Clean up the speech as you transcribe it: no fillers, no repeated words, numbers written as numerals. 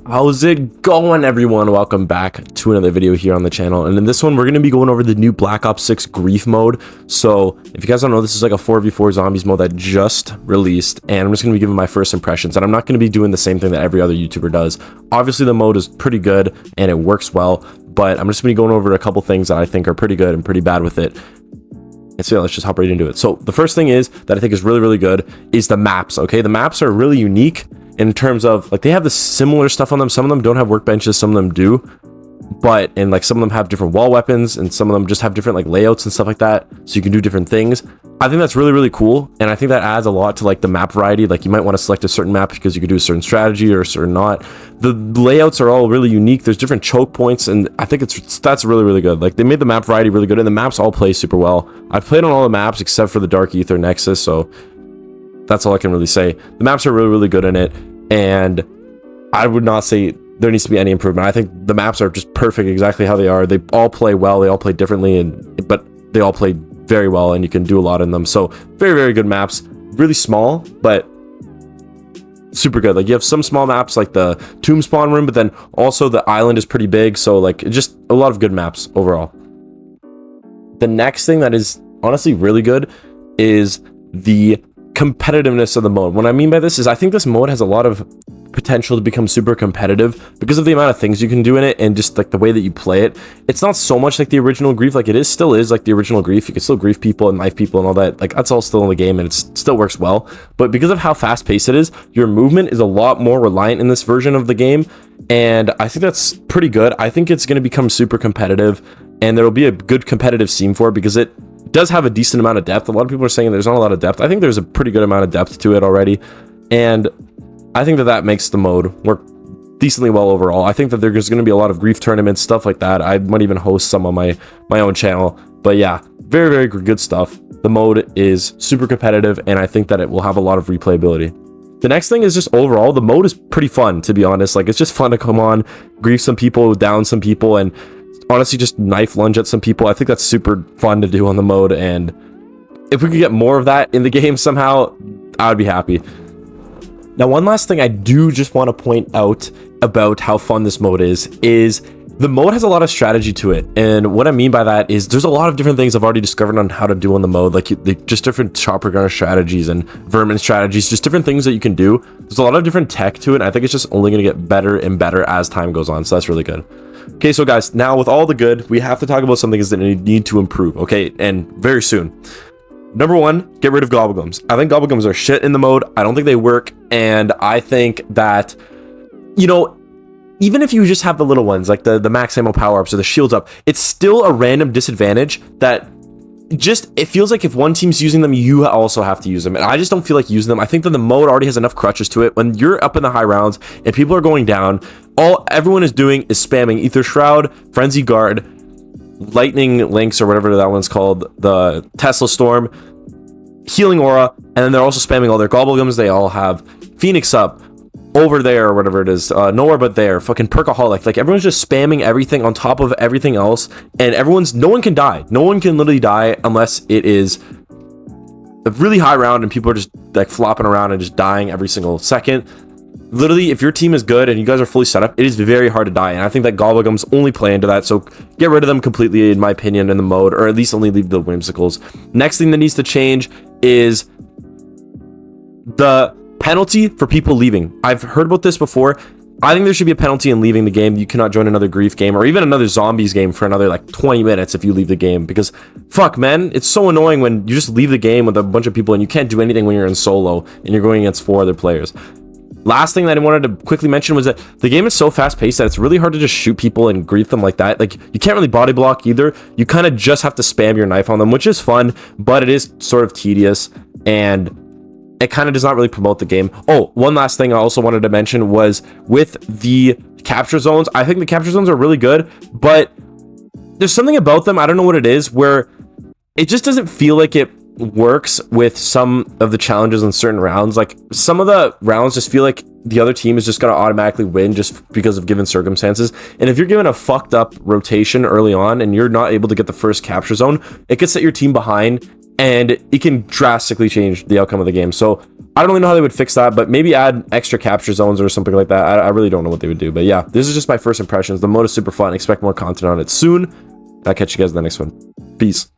How's it going, everyone? Welcome back to another video here on the channel, and in this one we're going to be going over the new Black Ops 6 grief mode. So if you guys don't know, this is like a 4v4 zombies mode that just released, and I'm just going to be giving my first impressions, and I'm not going to be doing the same thing that every other YouTuber does. Obviously the mode is pretty good and it works well, but I'm just going to be going over a couple things that I think are pretty good and pretty bad with it. And so yeah, let's just hop right into it. So the first thing is that I think is really good is the maps. Okay, the maps are really unique in terms of, like, they have the similar stuff on them. Some of them don't have workbenches, some of them do, but and like some of them have different wall weapons, and some of them just have different like layouts and stuff like that, so you can do different things. I think that's really cool, and I think that adds a lot to like the map variety. Like, you might want to select a certain map because you could do a certain strategy or a certain not. The layouts are all really unique. There's different choke points, and I think that's really good. Like, they made the map variety really good, and the maps all play super well. I've played on all the maps except for the Dark Ether Nexus, so that's all I can really say. The maps are really good in it, and I would not say there needs to be any improvement. I think the maps are just perfect exactly how they are. They all play well, they all play differently, but they all play very well, and you can do a lot in them. So very good maps. Really small, but super good. Like, you have some small maps like the tomb spawn room, but then also the island is pretty big, so like just a lot of good maps overall. The next thing that is honestly really good is the competitiveness of the mode. What I mean by this is I think this mode has a lot of potential to become super competitive because of the amount of things you can do in it, and just like the way that you play it. It's not so much like the original grief. Like, it still is like the original grief. You can still grief people and knife people and all that. Like, that's all still in the game, and it still works well. But because of how fast paced it is, your movement is a lot more reliant in this version of the game, and I think that's pretty good. I think it's going to become super competitive, and there'll be a good competitive scene for it because it does have a decent amount of depth. A lot of people are saying there's not a lot of depth. I think there's a pretty good amount of depth to it already, and I think that makes the mode work decently well overall. I think that there's going to be a lot of grief tournaments, stuff like that. I might even host some on my own channel. But yeah, very good stuff. The mode is super competitive, and I think that it will have a lot of replayability. The next thing is just overall, the mode is pretty fun, to be honest. Like, it's just fun to come on, grief some people, down some people, and honestly just knife lunge at some people. I think that's super fun to do on the mode, and if we could get more of that in the game somehow, I would be happy. Now, one last thing I do just want to point out about how fun this mode is the mode has a lot of strategy to it. And what I mean by that is there's a lot of different things I've already discovered on how to do on the mode, like just different chopper gunner strategies and vermin strategies, just different things that you can do. There's a lot of different tech to it, and I think it's just only going to get better and better as time goes on, so that's really good. Okay, so guys, now with all the good, we have to talk about something that need to improve, okay, and very soon. Number one, get rid of gobblegums. I think gobblegums are shit in the mode. I don't think they work, and I think that, you know, even if you just have the little ones, like the max ammo power-ups or the shields up, it's still a random disadvantage that just, it feels like if one team's using them, you also have to use them, and I just don't feel like using them. I think that the mode already has enough crutches to it. When you're up in the high rounds and people are going down, all everyone is doing is spamming Ether Shroud, Frenzy Guard, Lightning Links, or whatever that one's called, the Tesla Storm, Healing Aura, and then they're also spamming all their gobblegums. They all have Phoenix up, over there, or whatever it is, nowhere but there, fucking Perkaholic. Like, everyone's just spamming everything on top of everything else, and no one can die. No one can literally die unless it is a really high round and people are just like flopping around and just dying every single second. Literally, if your team is good and you guys are fully set up, it is very hard to die, and I think that gobblegums only play into that, so get rid of them completely, in my opinion, in the mode, or at least only leave the whimsicals. Next thing that needs to change is the penalty for people leaving. I've heard about this before. I think there should be a penalty in leaving the game. You cannot join another grief game or even another zombies game for another like 20 minutes if you leave the game, because fuck, man, it's so annoying when you just leave the game with a bunch of people and you can't do anything when you're in solo and you're going against 4 other players. Last thing that I wanted to quickly mention was that the game is so fast-paced that it's really hard to just shoot people and grief them like that. Like, you can't really body block either. You kind of just have to spam your knife on them, which is fun, but it is sort of tedious, and it kind of does not really promote the game. Oh, one last thing I also wanted to mention was with the capture zones. I think the capture zones are really good, but there's something about them, I don't know what it is, where it just doesn't feel like it works with some of the challenges in certain rounds. Like, some of the rounds just feel like the other team is just going to automatically win just because of given circumstances, and if you're given a fucked up rotation early on and you're not able to get the first capture zone, it could set your team behind, and it can drastically change the outcome of the game. So I don't really know how they would fix that, but maybe add extra capture zones or something like that. I really don't know what they would do, but yeah, this is just my first impressions. The mode is super fun. Expect more content on it soon. I'll catch you guys in the next one. Peace.